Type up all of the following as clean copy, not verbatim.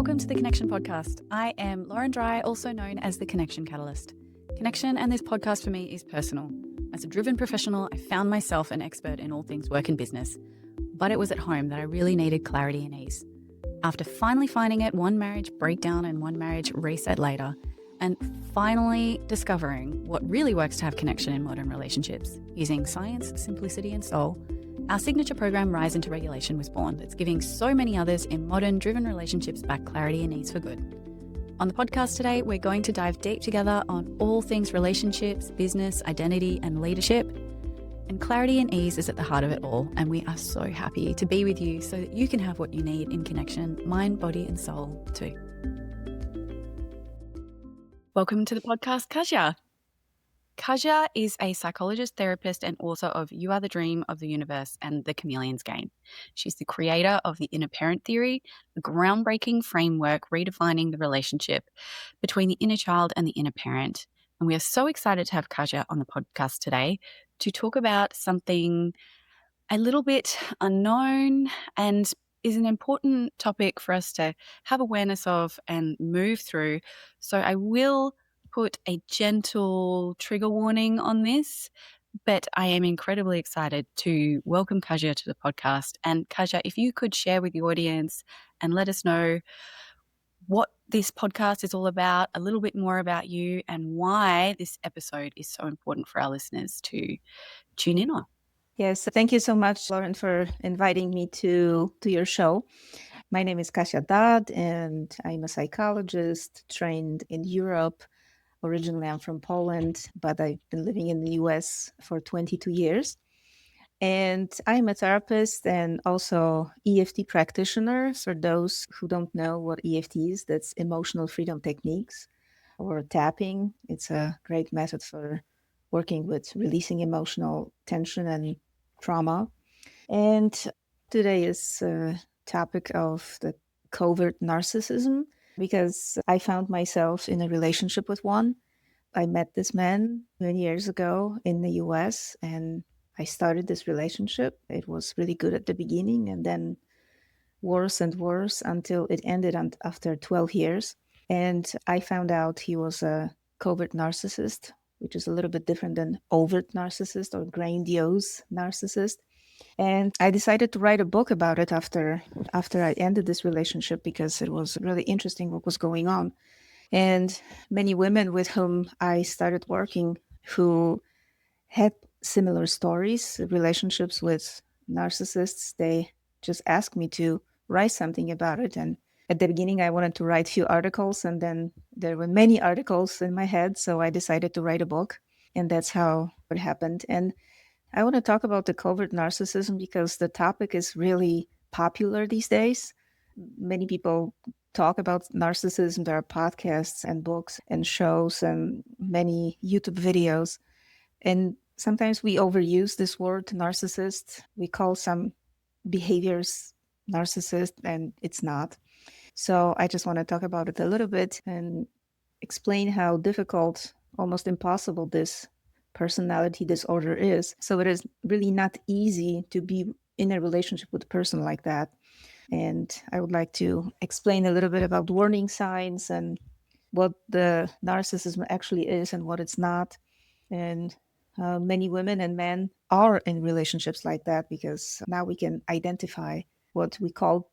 welcome to the Connection Podcast. I am Lauren Dry, also known as the Connection Catalyst. Connection and this podcast for me is personal. As a driven professional, I found myself an expert in all things work and business, but it was at home that I really needed clarity and ease. After finally finding it one marriage breakdown and one marriage reset later, and finally discovering what really works to have connection in modern relationships, using science, simplicity, and soul, our signature program, Rise into Regulation, was born. That's giving so many others in modern, driven relationships back clarity and ease for good. On the podcast today, we're going to dive deep together on all things relationships, business, identity, and leadership. And clarity and ease is at the heart of it all. And we are so happy to be with you so that you can have what you need in connection, mind, body, and soul too. Welcome to the podcast, Kasia. Kasia is a psychologist, therapist, and author of You Are the Dream of the Universe and The Chameleon's Game. She's the creator of the Inner Parent Theory, a groundbreaking framework redefining the relationship between the inner child and the inner parent. And we are so excited to have Kasia on the podcast today to talk about something a little bit unknown and is an important topic for us to have awareness of and move through. So I will put a gentle trigger warning on this, but I am incredibly excited to welcome Kasia to the podcast. And Kasia, if you could share with the audience and let us know what this podcast is all about, a little bit more about you and why this episode is so important for our listeners to tune in on. Yes, thank you so much, Lauren, for inviting me to your show. My name is Kasia Dodd, and I'm a psychologist trained in Europe. Originally, I'm from Poland, but I've been living in the US for 22 years. And I'm a therapist and also EFT practitioner. For those who don't know what EFT is, that's emotional freedom techniques or tapping. It's a great method for working with releasing emotional tension and trauma. And today is a topic of the covert narcissism, because I found myself in a relationship with one. I met this man many years ago in the US, and I started this relationship. It was really good at the beginning and then worse and worse until it ended after 12 years. And I found out he was a covert narcissist, which is a little bit different than overt narcissist or grandiose narcissist. And I decided to write a book about it after I ended this relationship, because it was really interesting what was going on. And many women with whom I started working who had similar stories, relationships with narcissists, they just asked me to write something about it. And at the beginning, I wanted to write a few articles, and then there were many articles in my head. So I decided to write a book, and that's how it happened. And I want to talk about the covert narcissism because the topic is really popular these days. Many people talk about narcissism. There are podcasts and books and shows and many YouTube videos. And sometimes we overuse this word narcissist. We call some behaviors narcissist, and it's not. So I just want to talk about it a little bit and explain how difficult, almost impossible, this personality disorder is. So it is really not easy to be in a relationship with a person like that. And I would like to explain a little bit about warning signs and what the narcissism actually is and what it's not. And many women and men are in relationships like that, because now we can identify what we called,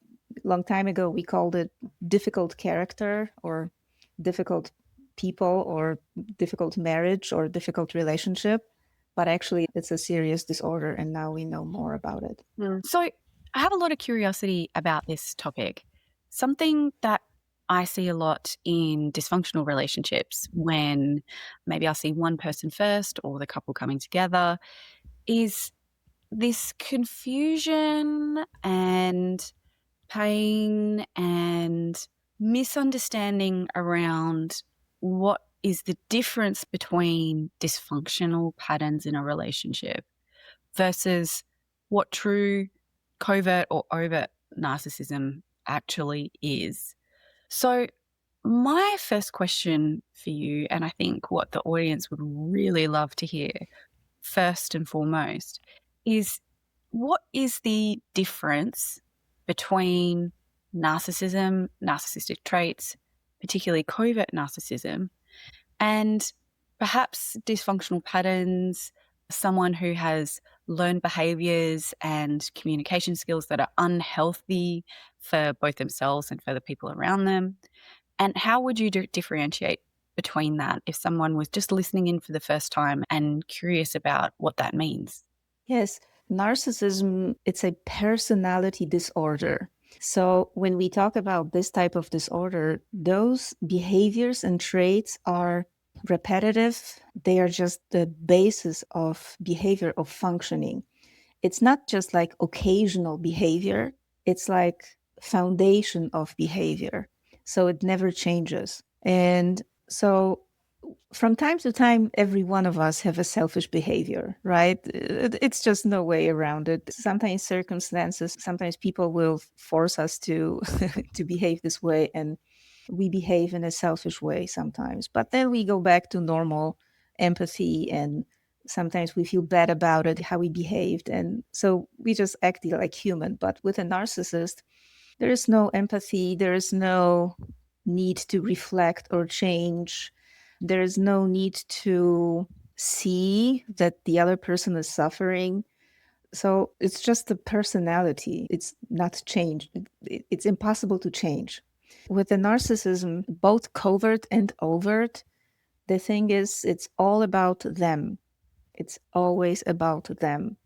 a long time ago, we called it difficult character or difficult people or difficult marriage or difficult relationship. But actually, it's a serious disorder, and now we know more about it. So I have a lot of curiosity about this topic. Something that I see a lot in dysfunctional relationships, when maybe I'll see one person first or the couple coming together, is this confusion and pain and misunderstanding around what is the difference between dysfunctional patterns in a relationship versus what true covert or overt narcissism actually is. So my first question for you, and I think what the audience would really love to hear first and foremost, is what is the difference between narcissism, narcissistic traits, particularly covert narcissism, and perhaps dysfunctional patterns, someone who has learned behaviors and communication skills that are unhealthy for both themselves and for the people around them. And how would you differentiate between that if someone was just listening in for the first time and curious about what that means? Yes, narcissism, it's a personality disorder. So when we talk about this type of disorder, those behaviors and traits are repetitive. They are just the basis of behavior, of functioning. It's not just like occasional behavior, it's like foundation of behavior. So it never changes. And so from time to time, every one of us have a selfish behavior, right? It's just no way around it. Sometimes circumstances, sometimes people will force us to to behave this way, and we behave in a selfish way sometimes. But then we go back to normal empathy, and sometimes we feel bad about it, how we behaved, and so we just act like human. But with a narcissist, there is no empathy, there is no need to reflect or change. There is no need to see that the other person is suffering. So it's just the personality. It's not changed. It's impossible to change. With the narcissism, both covert and overt, the thing is, it's all about them. It's always about them.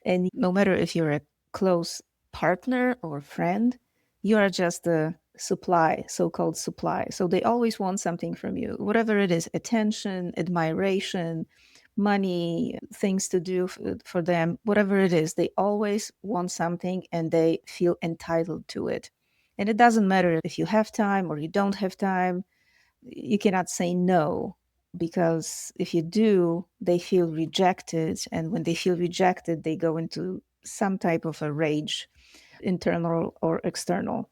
And no matter if you're a close partner or friend, you are just a supply, so called supply. So they always want something from you, whatever it is: attention, admiration, money, things to do for them, whatever it is. They always want something and they feel entitled to it. And it doesn't matter if you have time or you don't have time, you cannot say no, because if you do, they feel rejected. And when they feel rejected, they go into some type of a rage, internal or external.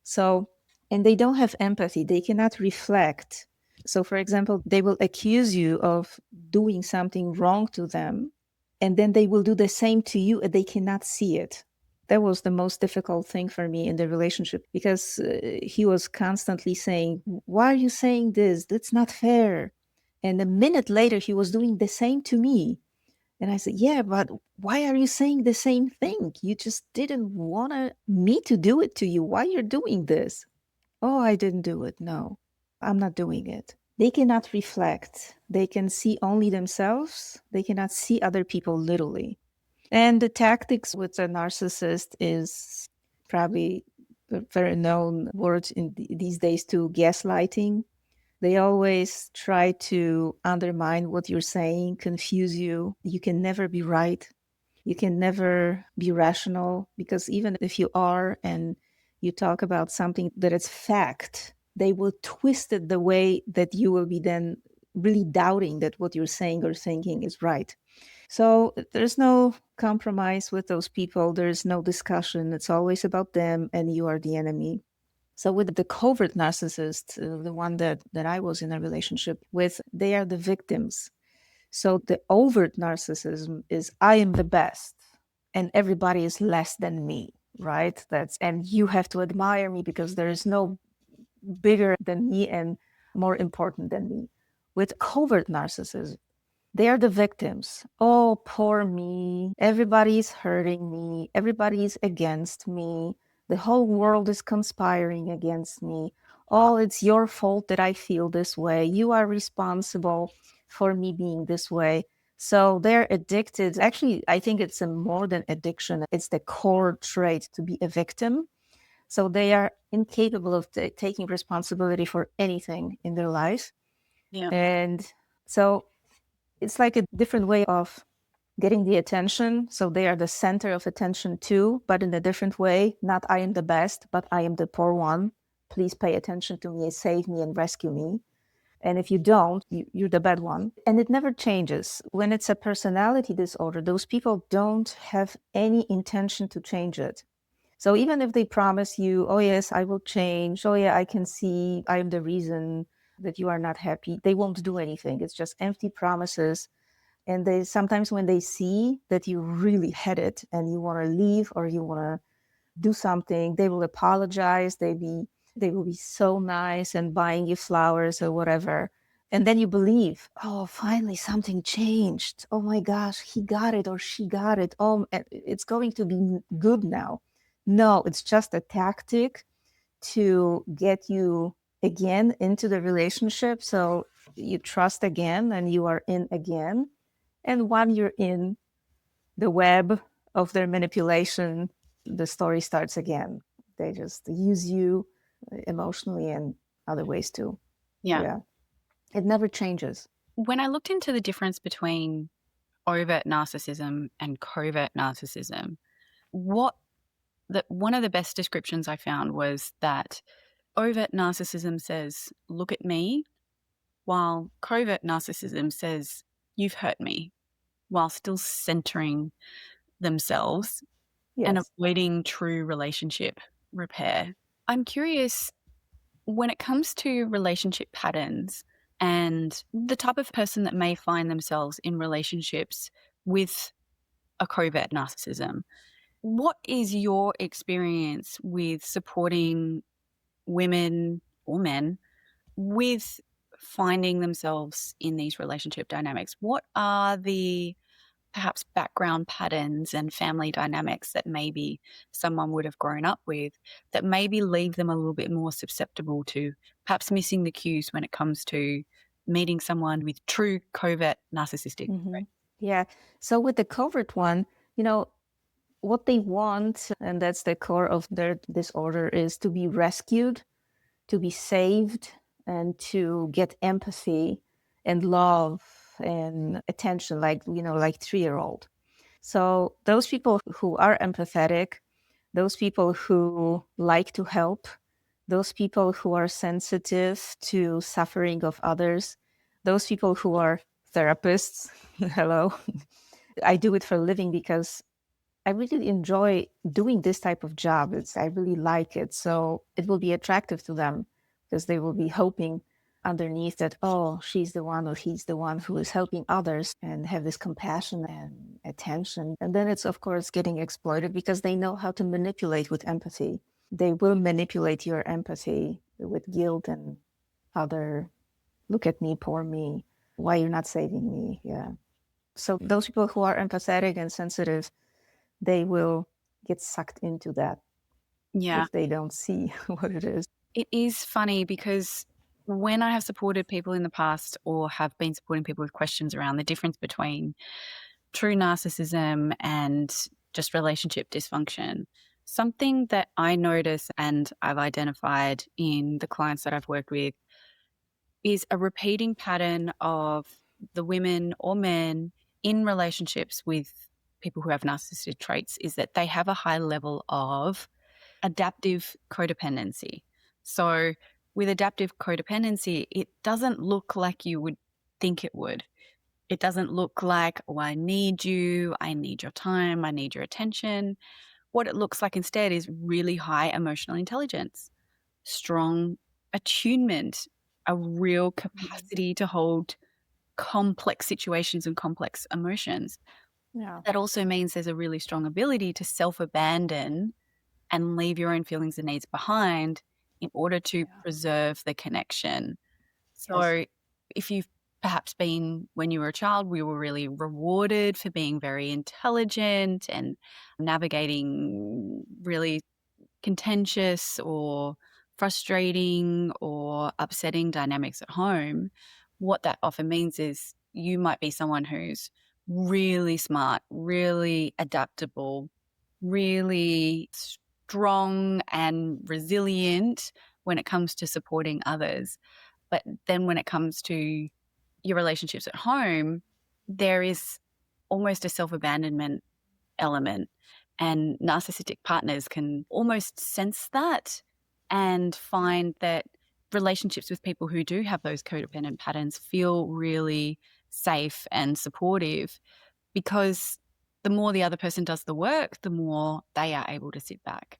So, and they don't have empathy, they cannot reflect. So, for example, they will accuse you of doing something wrong to them, and then they will do the same to you, and they cannot see it. That was the most difficult thing for me in the relationship, because he was constantly saying, "Why are you saying this? That's not fair." And a minute later, he was doing the same to me. And I said, "Yeah, but why are you saying the same thing? You just didn't want me to do it to you. Why you're doing this?" "Oh, I didn't do it. No, I'm not doing it." They cannot reflect. They can see only themselves. They cannot see other people literally. And the tactics with a narcissist is probably a very known word in these days too: gaslighting. They always try to undermine what you're saying, confuse you. You can never be right. You can never be rational, because even if you are and you talk about something that is fact, they will twist it the way that you will be then really doubting that what you're saying or thinking is right. So there's no compromise with those people. There's no discussion. It's always about them and you are the enemy. So with the covert narcissist, the one that I was in a relationship with, they are the victims. So the overt narcissism is, I am the best and everybody is less than me, right? And you have to admire me because there is no bigger than me and more important than me. With covert narcissism, they are the victims. "Oh, poor me. Everybody's hurting me. Everybody's against me. The whole world is conspiring against me. Oh, it's your fault that I feel this way. You are responsible for me being this way." So they're addicted. Actually, I think it's a more than addiction. It's the core trait to be a victim. So they are incapable of taking responsibility for anything in their life. Yeah. And so it's like a different way of getting the attention. So they are the center of attention too, but in a different way. Not "I am the best," but "I am the poor one. Please pay attention to me, save me, and rescue me." And if you don't, you're the bad one. And it never changes. When it's a personality disorder, those people don't have any intention to change it. So even if they promise you, "Oh, yes, I will change. Oh, yeah, I can see I am the reason that you are not happy," they won't do anything. It's just empty promises. And they sometimes, when they see that you really had it and you want to leave or you want to do something, they will apologize, they will be so nice and buying you flowers or whatever. And then you believe, oh, finally something changed. Oh my gosh, he got it or she got it. Oh, it's going to be good now. No, it's just a tactic to get you again into the relationship. So you trust again and you are in again. And while you're in the web of their manipulation, the story starts again. They just use you emotionally and other ways too. Yeah. Yeah. It never changes. When I looked into the difference between overt narcissism and covert narcissism, one of the best descriptions I found was that overt narcissism says, look at me, while covert narcissism says, you've hurt me, while still centering themselves and Yes. avoiding true relationship repair. I'm curious, when it comes to relationship patterns and the type of person that may find themselves in relationships with a covert narcissism, what is your experience with supporting women or men with finding themselves in these relationship dynamics? What are the perhaps background patterns and family dynamics that maybe someone would have grown up with that maybe leave them a little bit more susceptible to perhaps missing the cues when it comes to meeting someone with true covert narcissistic traits? Yeah. So with the covert one, what they want, and that's the core of their disorder, is to be rescued, to be saved, and to get empathy and love and attention, like 3-year-old. So those people who are empathetic, those people who like to help, those people who are sensitive to suffering of others, those people who are therapists, hello. I do it for a living because I really enjoy doing this type of job. I really like it. So it will be attractive to them because they will be hoping underneath that, oh, she's the one or he's the one who is helping others and have this compassion and attention. And then it's, of course, getting exploited because they know how to manipulate with empathy. They will manipulate your empathy with guilt and other, look at me, poor me, why you're not saving me. Yeah. So those people who are empathetic and sensitive, they will get sucked into that Yeah. if they don't see what it is. It is funny because when I have supported people in the past or have been supporting people with questions around the difference between true narcissism and just relationship dysfunction, something that I notice and I've identified in the clients that I've worked with is a repeating pattern of the women or men in relationships with people who have narcissistic traits is that they have a high level of adaptive codependency. So with adaptive codependency, it doesn't look like you would think it would. It doesn't look like, oh, I need you, I need your time, I need your attention. What it looks like instead is really high emotional intelligence, strong attunement, a real capacity to hold complex situations and complex emotions. Yeah. That also means there's a really strong ability to self-abandon and leave your own feelings and needs behind in order to Yeah. preserve the connection. Yes. So if you've perhaps been, when you were a child, we were really rewarded for being very intelligent and navigating really contentious or frustrating or upsetting dynamics at home, what that often means is you might be someone who's really smart, really adaptable, really strong and resilient when it comes to supporting others. But then when it comes to your relationships at home, there is almost a self-abandonment element. And narcissistic partners can almost sense that and find that relationships with people who do have those codependent patterns feel really safe and supportive because the more the other person does the work, the more they are able to sit back.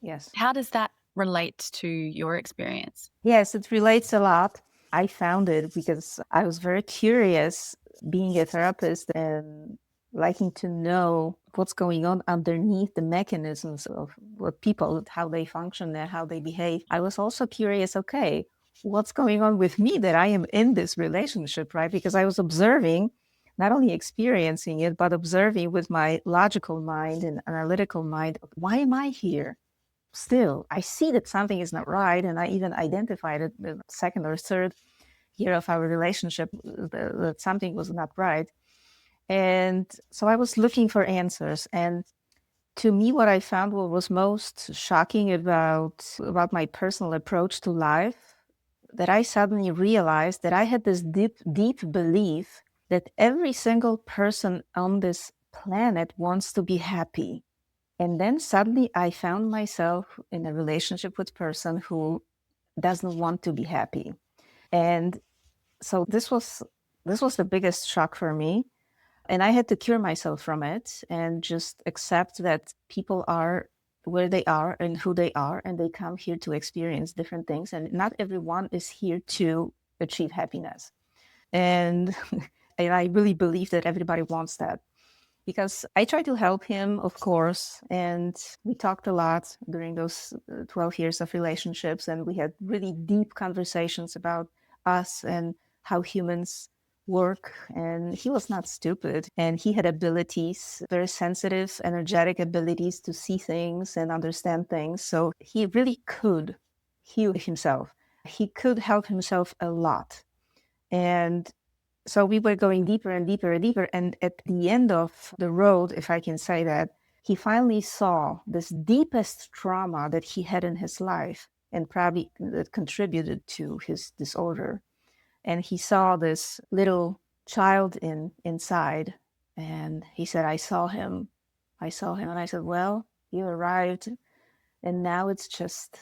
Yes. How does that relate to your experience? Yes, it relates a lot. I found it because I was very curious being a therapist and liking to know what's going on underneath the mechanisms of what people, how they function and how they behave. I was also curious, okay, what's going on with me that I am in this relationship, right? Because I was observing, not only experiencing it, but observing with my logical mind and analytical mind, why am I here? Still, I see that something is not right. And I even identified it the second or third year of our relationship that something was not right. And so I was looking for answers. And to me, what I found what was most shocking about my personal approach to life, that I suddenly realized that I had this deep belief that every single person on this planet wants to be happy. And then suddenly I found myself in a relationship with a person who doesn't want to be happy. And so this was the biggest shock for me. And I had to cure myself from it and just accept that people are where they are and who they are, and they come here to experience different things. And not everyone is here to achieve happiness. And, and I really believe that everybody wants that, because I tried to help him, of course, and we talked a lot during those 12 years of relationships, and we had really deep conversations about us and how humans work. And he was not stupid, and he had abilities, very sensitive, energetic abilities to see things and understand things. So he really could heal himself. He could help himself a lot. And so we were going deeper and deeper and deeper. And at the end of the road, if I can say that, he finally saw this deepest trauma that he had in his life, and probably that contributed to his disorder. And he saw this little child inside. And he said, I saw him. I saw him. And I said, well, you arrived. And now it's just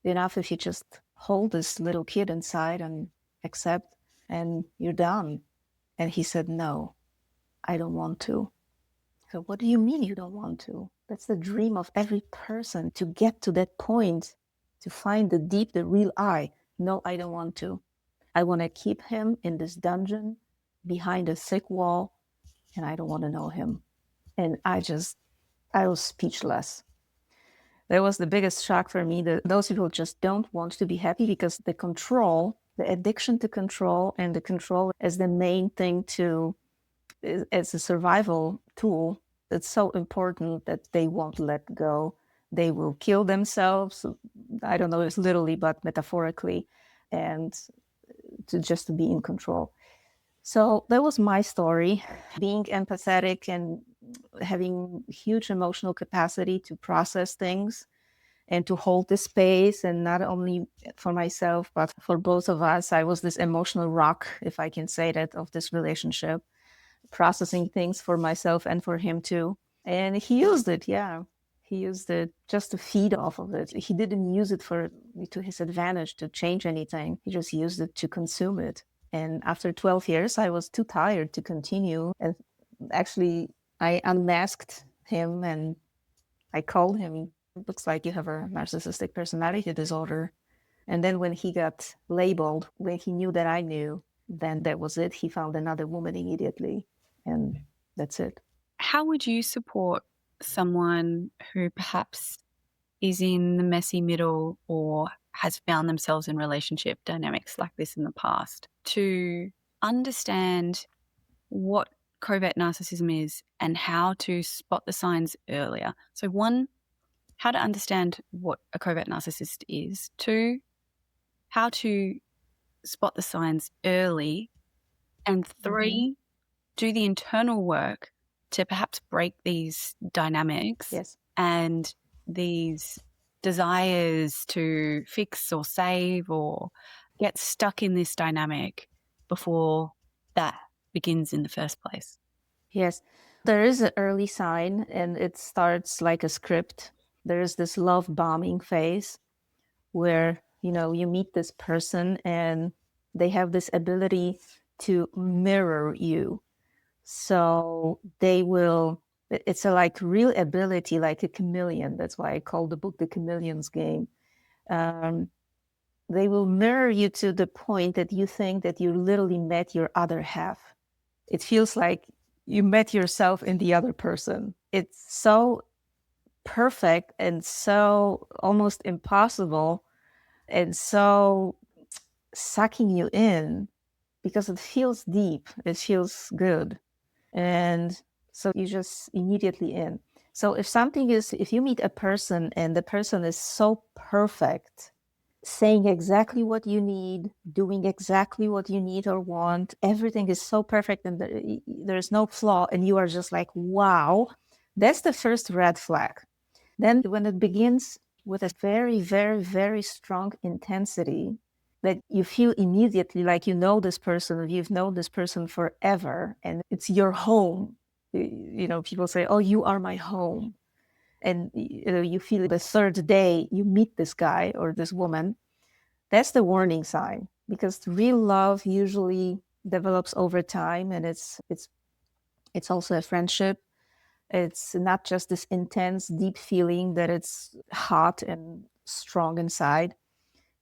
enough if you just hold this little kid inside and accept, and you're done. And he said, no, I don't want to. So what do you mean you don't want to? That's the dream of every person, to get to that point, to find the real I. No, I don't want to. I want to keep him in this dungeon behind a thick wall, and I don't want to know him. And I was speechless. That was the biggest shock for me, that those people just don't want to be happy, because the control, the addiction to control, and the control as the main thing as a survival tool, it's so important that they won't let go. They will kill themselves. I don't know if literally, but metaphorically, and to be in control. So that was my story, being empathetic and having huge emotional capacity to process things and to hold the space, and not only for myself, but for both of us. I was this emotional rock, if I can say that, of this relationship, processing things for myself and for him too. And he used it, yeah. He used it just to feed off of it. He didn't use it to his advantage to change anything. He just used it to consume it. And after 12 years, I was too tired to continue. And actually, I unmasked him and I called him. It looks like you have a narcissistic personality disorder. And then when he got labeled, when he knew that I knew, then that was it. He found another woman immediately. And that's it. How would you support someone who perhaps is in the messy middle or has found themselves in relationship dynamics like this in the past to understand what covert narcissism is and how to spot the signs earlier? So, one, how to understand what a covert narcissist is. Two, how to spot the signs early. And three, do the internal work to perhaps break these dynamics. Yes. And these desires to fix or save or get stuck in this dynamic before that begins in the first place. Yes. There is an early sign, and it starts like a script. There is this love bombing phase where, you meet this person and they have this ability to mirror you. So it's a like real ability, like a chameleon. That's why I call the book The Chameleon's Game. They will mirror you to the point that you think that you literally met your other half. It feels like you met yourself in the other person. It's so perfect and so almost impossible and so sucking you in because it feels deep, it feels good. And so you just immediately in. So if you meet a person and the person is so perfect, saying exactly what you need, doing exactly what you need or want, everything is so perfect and there's no flaw, and you are just like, wow, that's the first red flag. Then when it begins with a very, very, very strong intensity, that you feel immediately like you know this person, or you've known this person forever, and it's your home. People say, oh, you are my home. And you feel the third day you meet this guy or this woman, that's the warning sign, because real love usually develops over time, and it's also a friendship. It's not just this intense, deep feeling that it's hot and strong inside.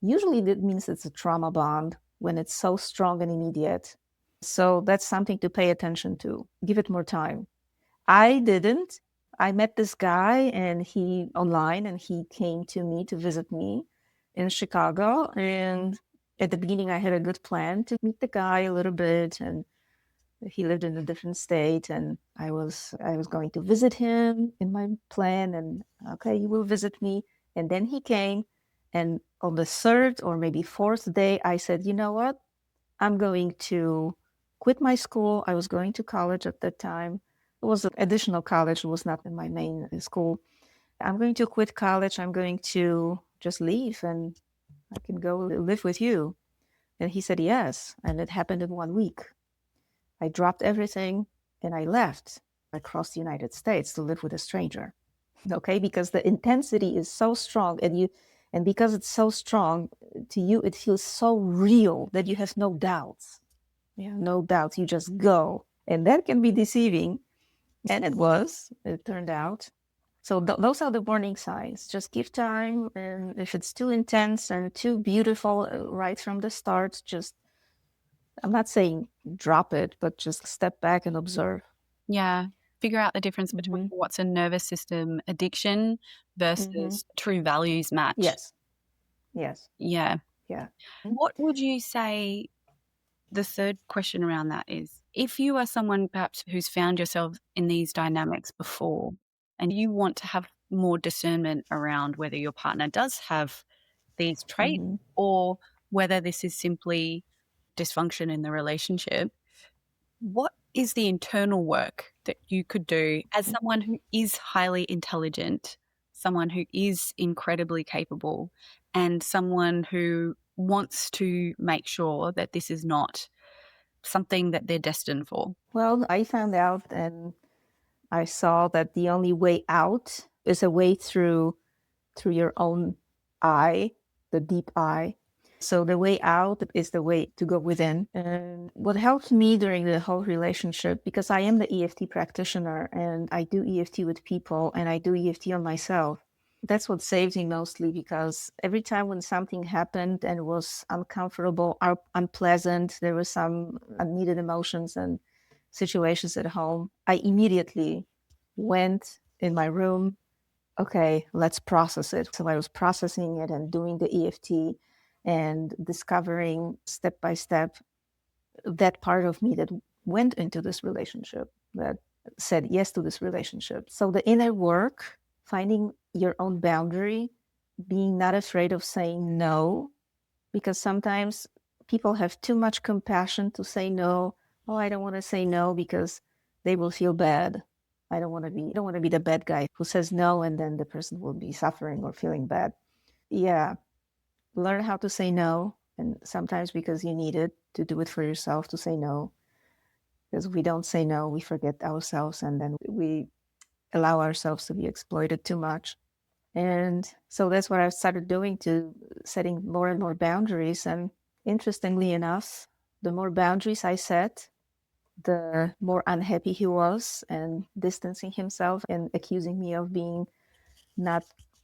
Usually that means it's a trauma bond when it's so strong and immediate. So that's something to pay attention to. Give it more time. I didn't. I met this guy and he online, and he came to me to visit me in Chicago. And at the beginning I had a good plan to meet the guy a little bit, and he lived in a different state, and I was going to visit him in my plan, and okay, you will visit me. And then he came, and on the third or maybe fourth day I said, you know what, I'm going to quit my school. I was going to college at that time. It was an additional college, it was not in my main school. I'm going to quit college, I'm going to just leave, and I can go live with you. And he said yes, and it happened in 1 week. I dropped everything and I left across the United States to live with a stranger. Okay, because the intensity is so strong, and because it's so strong to you, it feels so real that you have no doubts. Yeah, no doubts. You just go, and that can be deceiving, and it was. It turned out. So those are the warning signs. Just give time, and if it's too intense and too beautiful right from the start, just, I'm not saying drop it, but just step back and observe. Yeah. Figure out the difference between Mm-hmm. what's a nervous system addiction Mm-hmm. versus true values match. Yes. Yes. Yeah. Yeah. What would you say the third question around that is, if you are someone perhaps who's found yourself in these dynamics before and you want to have more discernment around whether your partner does have these traits Mm-hmm. or whether this is simply dysfunction in the relationship, what is the internal work that you could do as someone who is highly intelligent, someone who is incredibly capable, and someone who wants to make sure that this is not something that they're destined for? Well, I found out and I saw that the only way out is a way through your own eye, the deep eye. So the way out is the way to go within. And what helped me during the whole relationship, because I am the EFT practitioner and I do EFT with people and I do EFT on myself. That's what saved me mostly, because every time when something happened and was uncomfortable or unpleasant, there were some unneeded emotions and situations at home, I immediately went in my room. Okay, let's process it. So I was processing it and doing the EFT and discovering step by step that part of me that went into this relationship, that said yes to this relationship. So the inner work, finding your own boundary, being not afraid of saying no, because sometimes people have too much compassion to say no. Oh, I don't want to say no because they will feel bad. I don't want to be the bad guy who says no and then the person will be suffering or feeling bad. Yeah, learn how to say no, and sometimes because you need it to do it for yourself, to say no. Because we don't say no, we forget ourselves, and then we allow ourselves to be exploited too much. And so that's what I've started doing, to setting more and more boundaries. And interestingly enough, the more boundaries I set, the more unhappy he was and distancing himself and accusing me of being not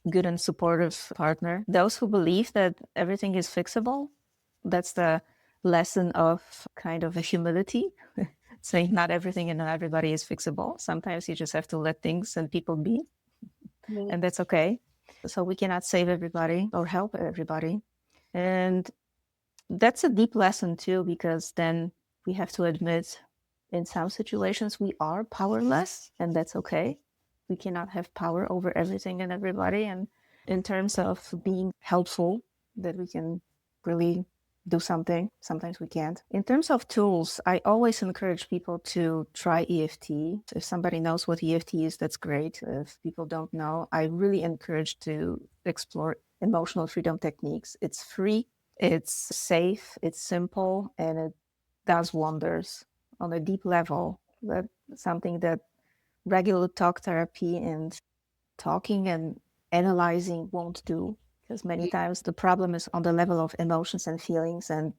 good and supportive partner. Those who believe that everything is fixable, that's the lesson of kind of a humility. saying not everything and not everybody is fixable. Sometimes you just have to let things and people be, and that's okay. So we cannot save everybody or help everybody. And that's a deep lesson too, because then we have to admit in some situations we are powerless, and that's okay. We cannot have power over everything and everybody. And in terms of being helpful, that we can really do something, sometimes we can't. In terms of tools, I always encourage people to try EFT. If somebody knows what EFT is, that's great. If people don't know, I really encourage to explore emotional freedom techniques. It's free, it's safe, it's simple, and it does wonders on a deep level. That's something that regular talk therapy and talking and analyzing won't do, because many times the problem is on the level of emotions and feelings, and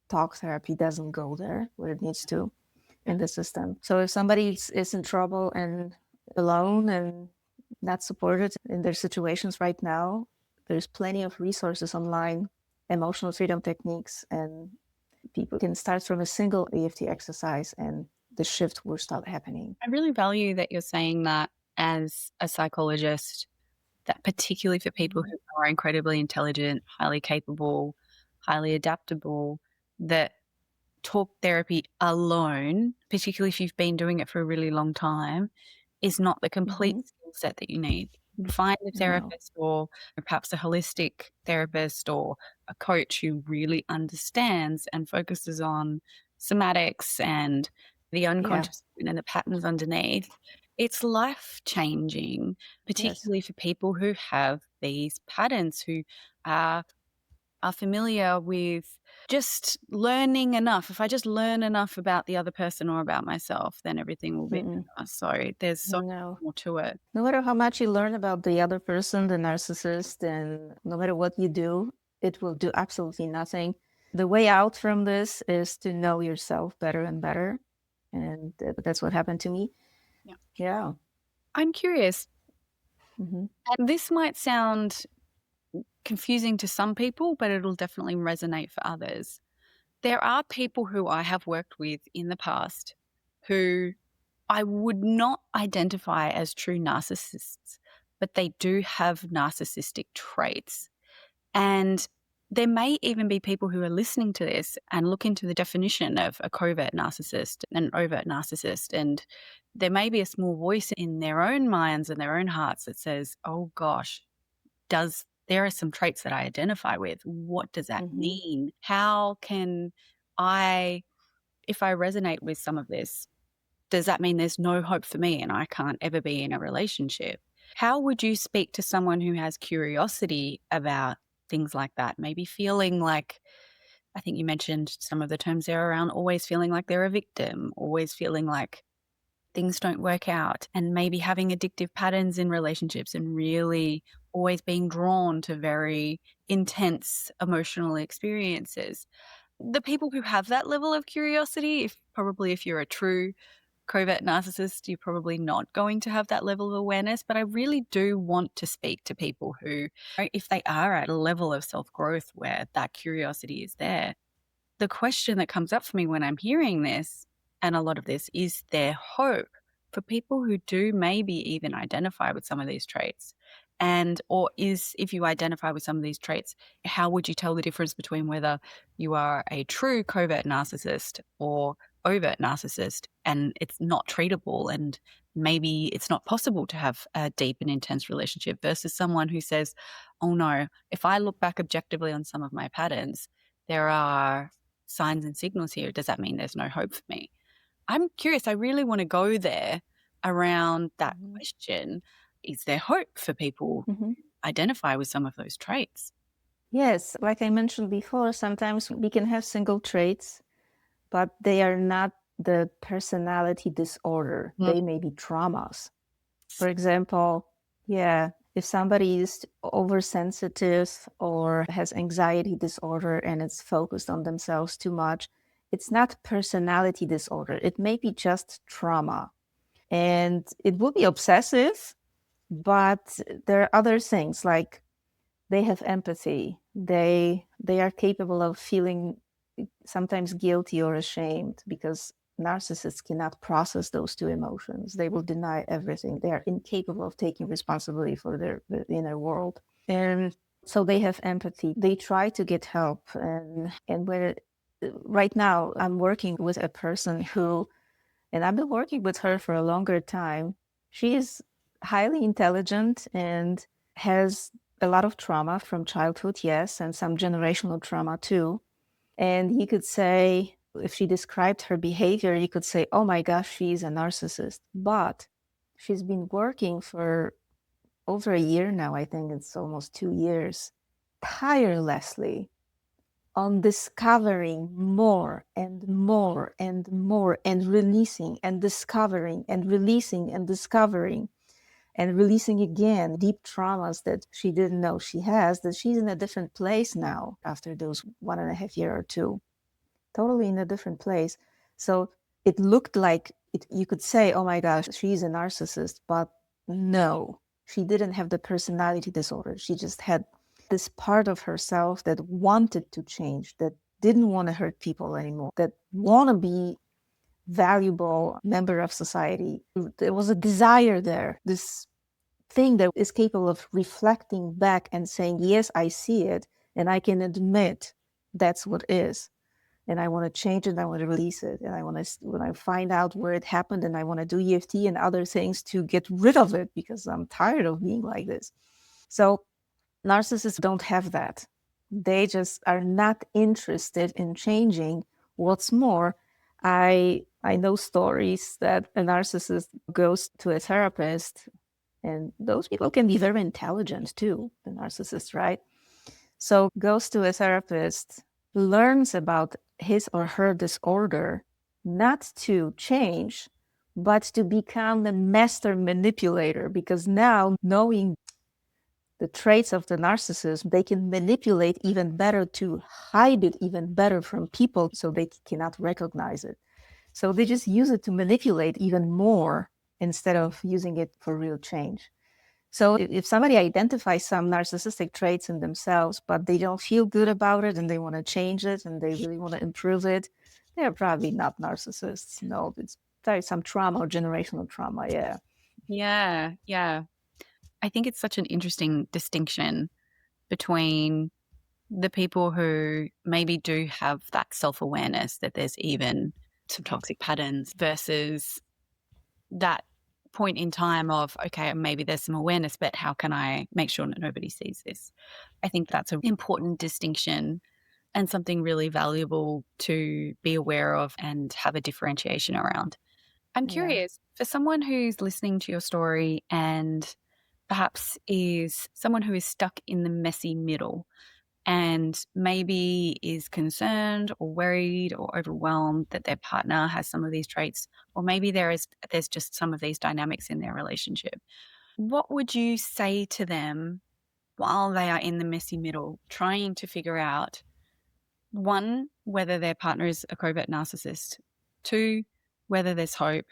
talk therapy doesn't go there where it needs to in the system. So if somebody is in trouble and alone and not supported in their situations right now, there's plenty of resources online, emotional freedom techniques, and people can start from a single EFT exercise and the shift will start happening. I really value that you're saying that as a psychologist, that particularly for people who are incredibly intelligent, highly capable, highly adaptable, that talk therapy alone, particularly if you've been doing it for a really long time, is not the complete Mm-hmm. skill set that you need. You find a No. therapist or perhaps a holistic therapist or a coach who really understands and focuses on somatics and the Yeah. unconscious and the patterns underneath. It's life changing, Yes. particularly for people who have these patterns, who are familiar with just learning enough. If I just learn enough about the other person or about myself, then everything will be Mm-mm. better. So there's so much No. more to it. No matter how much you learn about the other person, the narcissist, and no matter what you do, it will do absolutely nothing. The way out from this is to know yourself better and better. And that's what happened to me. Yeah. Yeah. I'm curious, Mm-hmm. and this might sound confusing to some people, but it'll definitely resonate for others. There are people who I have worked with in the past who I would not identify as true narcissists, but they do have narcissistic traits. And there may even be people who are listening to this and look into the definition of a covert narcissist and an overt narcissist. And there may be a small voice in their own minds and their own hearts that says, oh gosh, there are some traits that I identify with. What does that Mm-hmm. mean? How can I, if I resonate with some of this, does that mean there's no hope for me and I can't ever be in a relationship? How would you speak to someone who has curiosity about things like that? Maybe feeling like, I think you mentioned some of the terms there around always feeling like they're a victim, always feeling like things don't work out, and maybe having addictive patterns in relationships and really always being drawn to very intense emotional experiences. The people who have that level of curiosity, if you're a true covert narcissist, you're probably not going to have that level of awareness. But I really do want to speak to people who, if they are at a level of self-growth where that curiosity is there, the question that comes up for me when I'm hearing this and a lot of this, is there hope for people who do maybe even identify with some of these traits? And, or is, if you identify with some of these traits, how would you tell the difference between whether you are a true covert narcissist or overt narcissist and it's not treatable and maybe it's not possible to have a deep and intense relationship, versus someone who says, oh no, if I look back objectively on some of my patterns, there are signs and signals here. Does that mean there's no hope for me? I'm curious. I really want to go there around that Mm-hmm. question. Is there hope for people who Mm-hmm. identify with some of those traits? Yes, like I mentioned before, sometimes we can have single traits, but they are not the personality disorder. Mm. They may be traumas. For example, yeah, if somebody is oversensitive or has anxiety disorder and it's focused on themselves too much, it's not personality disorder. It may be just trauma. And it will be obsessive, but there are other things like they have empathy. They are capable of feeling sometimes guilty or ashamed because narcissists cannot process those two emotions. They will deny everything. They are incapable of taking responsibility for their inner world. And so they have empathy. They try to get help. And where right now I'm working with a person who, and I've been working with her for a longer time. She is highly intelligent and has a lot of trauma from childhood, yes, and some generational trauma too. And you could say, if she described her behavior, you could say, oh my gosh, she's a narcissist. But she's been working for over a year now, I think it's almost 2 years, tirelessly on discovering more and more and more and releasing and discovering and releasing and discovering and releasing again deep traumas that she didn't know she has, that she's in a different place now after those 1.5 year or two, totally in a different place. So it looked like you could say, oh my gosh, she's a narcissist, but no, she didn't have the personality disorder. She just had this part of herself that wanted to change, that didn't want to hurt people anymore, that want to be valuable member of society. There was a desire there, this thing that is capable of reflecting back and saying, yes, I see it, and I can admit that's what is. And I want to change it, and I want to release it. And I want to, when I find out where it happened, and I want to do EFT and other things to get rid of it because I'm tired of being like this. So narcissists don't have that. They just are not interested in changing. What's more, I know stories that a narcissist goes to a therapist, and those people can be very intelligent too, the narcissist, right? So goes to a therapist, learns about his or her disorder, not to change, but to become the master manipulator, because now knowing the traits of the narcissist, they can manipulate even better to hide it even better from people so they cannot recognize it. So they just use it to manipulate even more instead of using it for real change. So if somebody identifies some narcissistic traits in themselves, but they don't feel good about it and they want to change it and they really want to improve it, they're probably not narcissists. No, there's some trauma or generational trauma. Yeah. Yeah, yeah. I think it's such an interesting distinction between the people who maybe do have that self-awareness that there's even some toxic patterns versus that point in time of, okay, maybe there's some awareness, but how can I make sure that nobody sees this? I think that's an important distinction and something really valuable to be aware of and have a differentiation around. I'm Yeah. curious, for someone who's listening to your story and perhaps is someone who is stuck in the messy middle and maybe is concerned or worried or overwhelmed that their partner has some of these traits, or maybe there's just some of these dynamics in their relationship. What would you say to them while they are in the messy middle, trying to figure out, one, whether their partner is a covert narcissist, two, whether there's hope,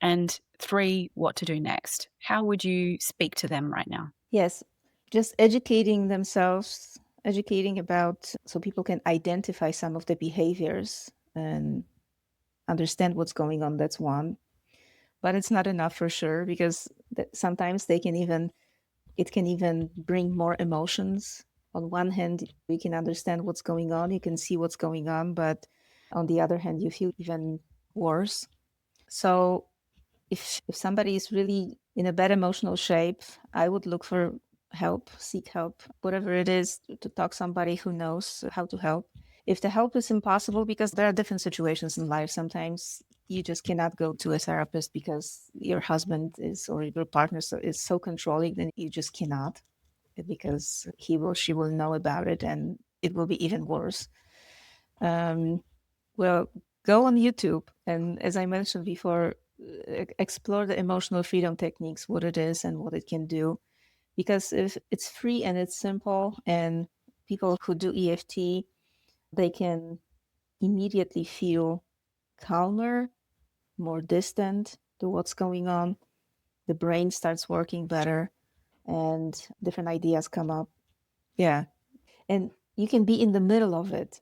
and three, what to do next? How would you speak to them right now? Yes. Just educating themselves, educating about so people can identify some of the behaviors and understand what's going on. That's one. But it's not enough for sure, because sometimes it can even bring more emotions. On one hand, you can understand what's going on, you can see what's going on, but on the other hand, you feel even worse. So if somebody is really in a bad emotional shape, I would look for help, seek help, whatever it is, to talk somebody who knows how to help. If the help is impossible, because there are different situations in life, sometimes you just cannot go to a therapist because your husband is, or your partner is so controlling, then you just cannot, because he or she will know about it and it will be even worse. Um, well, go on YouTube, and as I mentioned before, explore the emotional freedom techniques, what it is and what it can do. Because if it's free and it's simple, and people who do EFT, they can immediately feel calmer, more distant to what's going on. The brain starts working better and different ideas come up. Yeah. And you can be in the middle of it.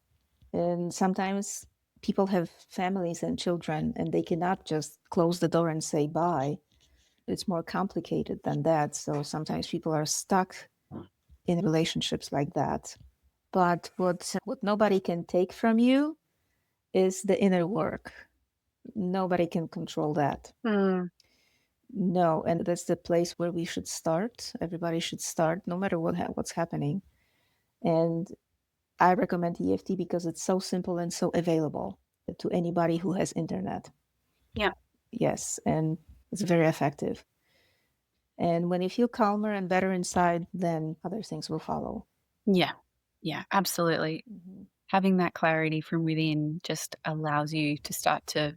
And sometimes People have families and children, and they cannot just close the door and say bye. It's more complicated than that. So sometimes people are stuck in relationships like that. But what nobody can take from you is the inner work. Nobody can control that. Mm. No, and that's the place where we should start. Everybody should start, no matter what's happening. And I recommend EFT because it's so simple and so available to anybody who has internet. Yeah. Yes, and it's very effective. And when you feel calmer and better inside, then other things will follow. Yeah. Yeah, absolutely. Mm-hmm. Having that clarity from within just allows you to start to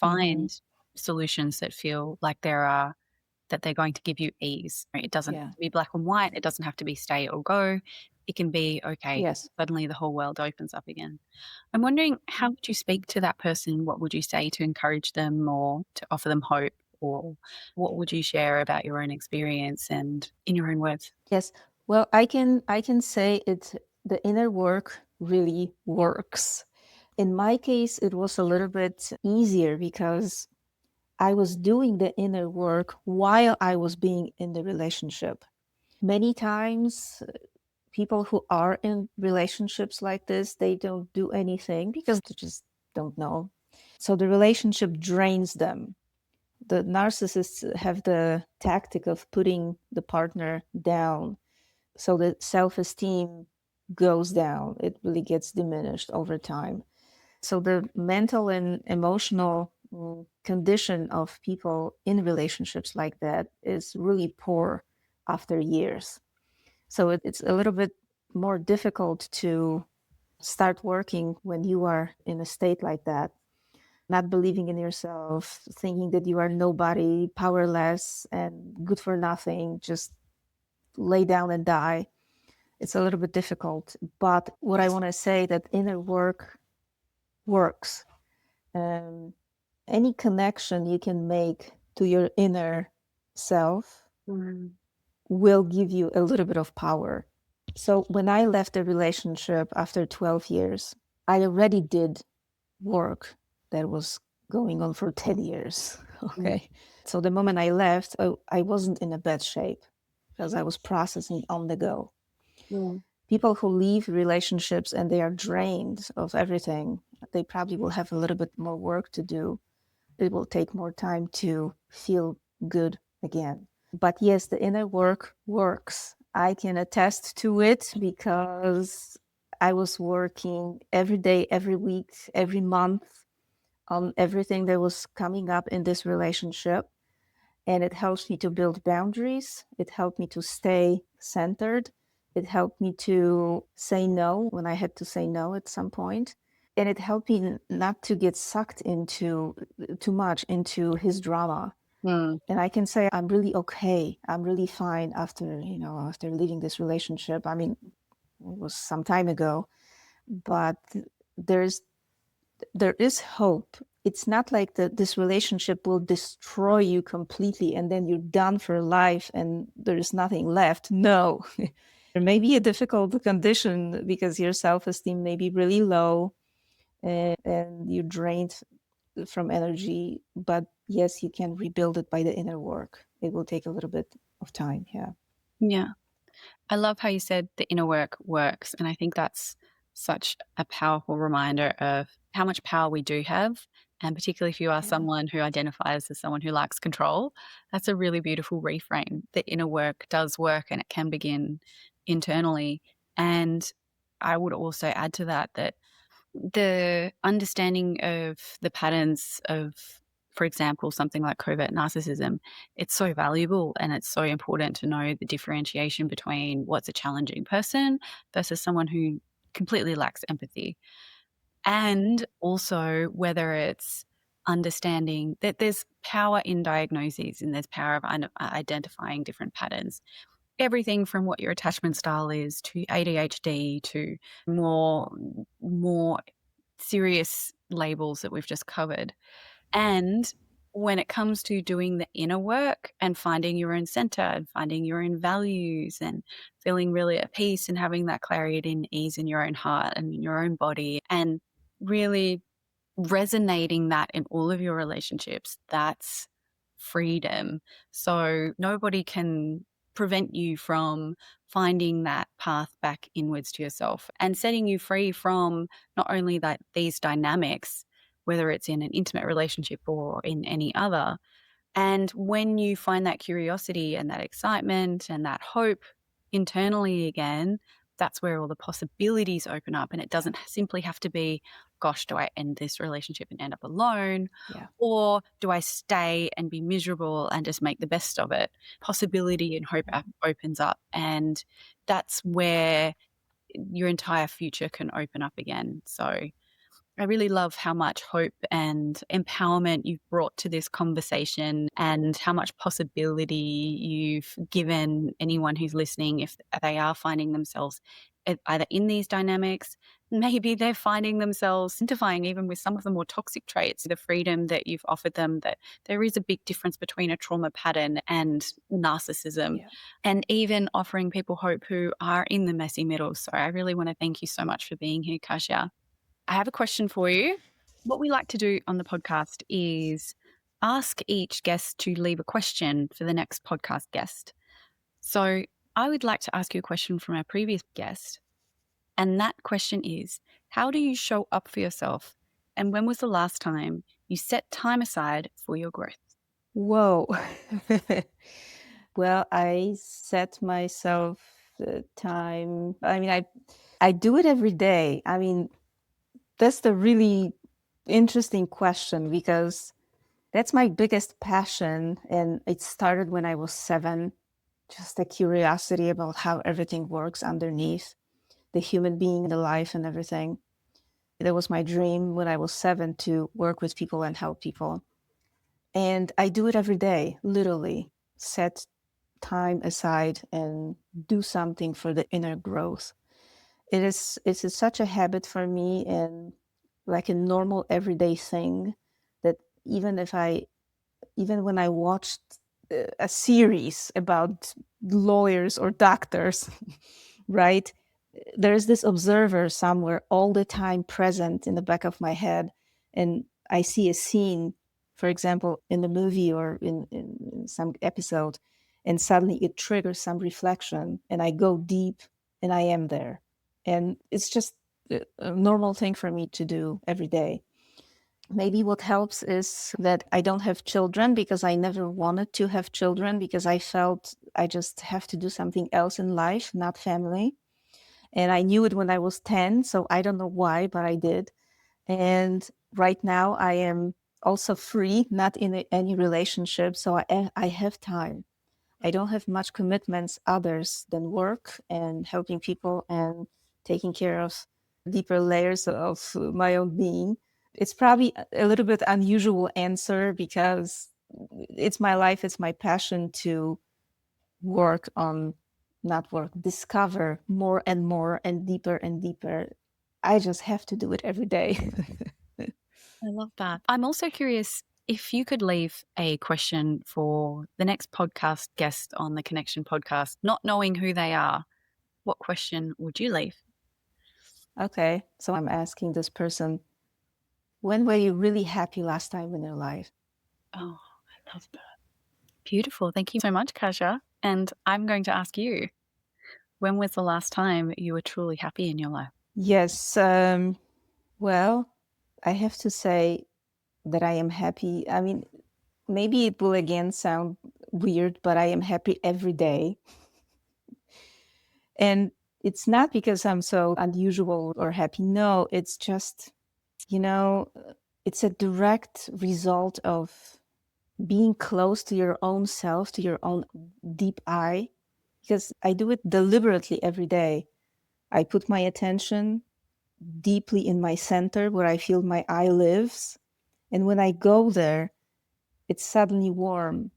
Mm-hmm. find solutions that feel like that they're going to give you ease. Right? It doesn't have Yeah. to be black and white. It doesn't have to be stay or go. It can be, okay, Yes. suddenly the whole world opens up again. I'm wondering, how would you speak to that person? What would you say to encourage them or to offer them hope? Or what would you share about your own experience and in your own words? Yes. Well, I can say the inner work really works. In my case, it was a little bit easier because I was doing the inner work while I was being in the relationship. Many times, people who are in relationships like this, they don't do anything because they just don't know. So the relationship drains them. The narcissists have the tactic of putting the partner down. So the self esteem goes down, it really gets diminished over time. So the mental and emotional condition of people in relationships like that is really poor after years. So it's a little bit more difficult to start working when you are in a state like that, not believing in yourself, thinking that you are nobody, powerless, and good for nothing, just lay down and die. It's a little bit difficult. But what I want to say that inner work works. Um, any connection you can make to your inner self Mm. will give you a little bit of power. So when I left the relationship after 12 years, I already did work that was going on for 10 years. Mm. Okay. So the moment I left, I wasn't in a bad shape because I was processing on the go. Mm. People who leave relationships and they are drained of everything, they probably will have a little bit more work to do. It will take more time to feel good again. But yes, the inner work works. I can attest to it because I was working every day, every week, every month on everything that was coming up in this relationship. And it helps me to build boundaries. It helped me to stay centered. It helped me to say no when I had to say no at some point. And it helped me not to get sucked into too much into his drama. Mm. And I can say I'm really okay. I'm really fine after leaving this relationship. I mean, it was some time ago, but there's there is hope. It's not like this relationship will destroy you completely and then you're done for life and there's nothing left. No. There may be a difficult condition because your self-esteem may be really low, and you're drained from energy. But yes, you can rebuild it by the inner work. It will take a little bit of time. Yeah. Yeah. I love how you said the inner work works. And I think that's such a powerful reminder of how much power we do have. And particularly if you are Yeah. someone who identifies as someone who lacks control, that's a really beautiful reframe. The inner work does work and it can begin internally. And I would also add to that that the understanding of the patterns of, for example, something like covert narcissism, it's so valuable and it's so important to know the differentiation between what's a challenging person versus someone who completely lacks empathy. And also whether it's understanding that there's power in diagnoses and there's power of identifying different patterns. Everything from what your attachment style is to ADHD to more serious labels that we've just covered. And when it comes to doing the inner work and finding your own center and finding your own values and feeling really at peace and having that clarity and ease in your own heart and in your own body and really resonating that in all of your relationships, that's freedom. So nobody can prevent you from finding that path back inwards to yourself and setting you free from not only that these dynamics, whether it's in an intimate relationship or in any other. And when you find that curiosity and that excitement and that hope internally again, that's where all the possibilities open up. And it doesn't simply have to be, gosh, do I end this relationship and end up alone? Yeah. Or do I stay and be miserable and just make the best of it? Possibility and hope opens up. And that's where your entire future can open up again. So I really love how much hope and empowerment you've brought to this conversation and how much possibility you've given anyone who's listening if they are finding themselves either in these dynamics, maybe they're finding themselves identifying even with some of the more toxic traits, the freedom that you've offered them, that there is a big difference between a trauma pattern and narcissism, Yeah. and even offering people hope who are in the messy middle. So I really want to thank you so much for being here, Kasia. I have a question for you. What we like to do on the podcast is ask each guest to leave a question for the next podcast guest. So I would like to ask you a question from our previous guest. And that question is, how do you show up for yourself? And when was the last time you set time aside for your growth? Whoa. Well, I set myself time. I mean, I do it every day. I mean, that's the really interesting question because that's my biggest passion. And it started when I was 7, just a curiosity about how everything works underneath the human being, the life and everything. That was my dream when I was 7 to work with people and help people. And I do it every day, literally set time aside and do something for the inner growth. It's such a habit for me and like a normal everyday thing that even when I watched a series about lawyers or doctors, right? There's this observer somewhere all the time present in the back of my head. And I see a scene, for example, in the movie or in some episode, and suddenly it triggers some reflection and I go deep and I am there. And it's just a normal thing for me to do every day. Maybe what helps is that I don't have children because I never wanted to have children because I felt I just have to do something else in life, not family. And I knew it when I was 10, so I don't know why, but I did. And right now I am also free, not in any relationship, so I have time. I don't have much commitments others than work and helping people and taking care of deeper layers of my own being. It's probably a little bit unusual answer because it's my life, it's my passion to work on, not work, discover more and deeper. I just have to do it every day. I love that. I'm also curious if you could leave a question for the next podcast guest on the Connection podcast, not knowing who they are, what question would you leave? Okay, so I'm asking this person, when were you really happy last time in your life? Oh, I love that. Beautiful. Thank you so much, Kasia. And I'm going to ask you, when was the last time you were truly happy in your life? Yes, well, I have to say that I am happy. I mean, maybe it will again sound weird, but I am happy every day. And it's not because I'm so unusual or happy. No, it's just, you know, it's a direct result of being close to your own self, to your own deep eye, because I do it deliberately every day. I put my attention deeply in my center where I feel my eye lives. And when I go there, it's suddenly warm.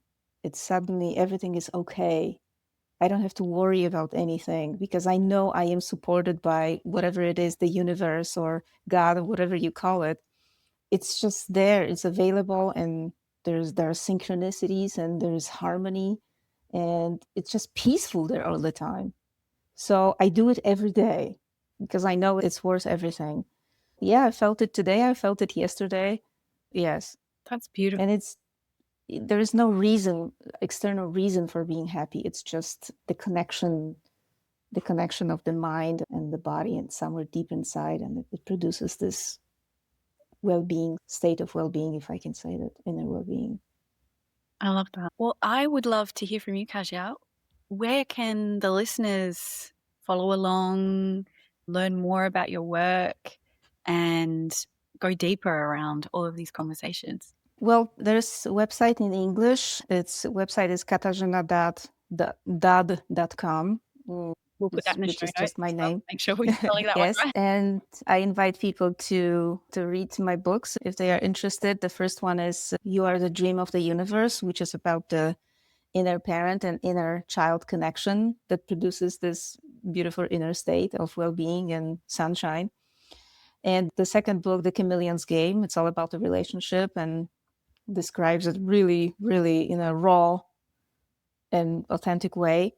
It's suddenly everything is okay. I don't have to worry about anything because I know I am supported by whatever it is, the universe or God or whatever you call it. It's just there, it's available, and there are synchronicities and there's harmony, and it's just peaceful there all the time. So I do it every day because I know it's worth everything. Yeah, I felt it today. I felt it yesterday. Yes. That's beautiful. And there is no reason, external reason for being happy. It's just the connection of the mind and the body and somewhere deep inside. And it produces this well-being, state of well-being, if I can say that, inner well-being. I love that. Well, I would love to hear from you, Kasia. Where can the listeners follow along, learn more about your work, and go deeper around all of these conversations? Well, there's a website in English. Its website is katarzyna.com. We'll put that in the Which show is notes. just my name. Make sure we're spelling that one Yes, right. and I invite people to read my books if they are interested. The first one is You Are the Dream of the Universe, which is about the inner parent and inner child connection that produces this beautiful inner state of well-being and sunshine. And the second book, The Chameleon's Game, it's all about the relationship and describes it really, really in a raw and authentic way.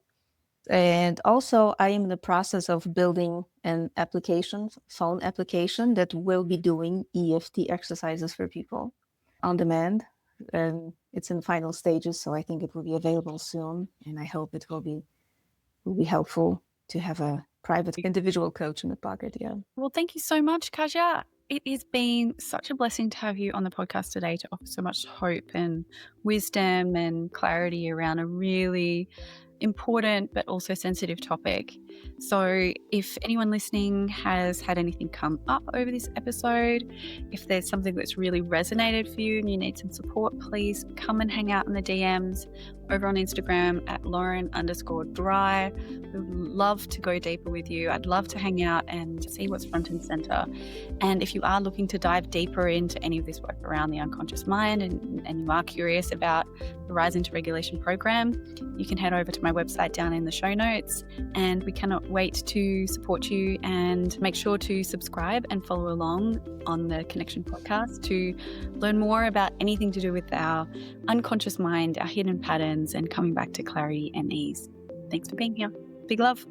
And also, I am in the process of building an application, phone application that will be doing EFT exercises for people on demand. And it's in final stages, so I think it will be available soon. And I hope it will be helpful to have a private individual coach in the pocket. Yeah. Well, thank you so much, Kasia. It has been such a blessing to have you on the podcast today to offer so much hope and wisdom and clarity around a really important but also sensitive topic. So if anyone listening has had anything come up over this episode, if there's something that's really resonated for you and you need some support, please come and hang out in the DMs over on Instagram at Lauren_Dry. We would love to go deeper with you. I'd love to hang out and see what's front and center. And if you are looking to dive deeper into any of this work around the unconscious mind and you are curious about the Rise into Regulation program, you can head over to my website down in the show notes. And we cannot wait to support you, and make sure to subscribe and follow along on the Connection podcast to learn more about anything to do with our unconscious mind, our hidden patterns, and coming back to clarity and ease. Thanks for being here. Big love.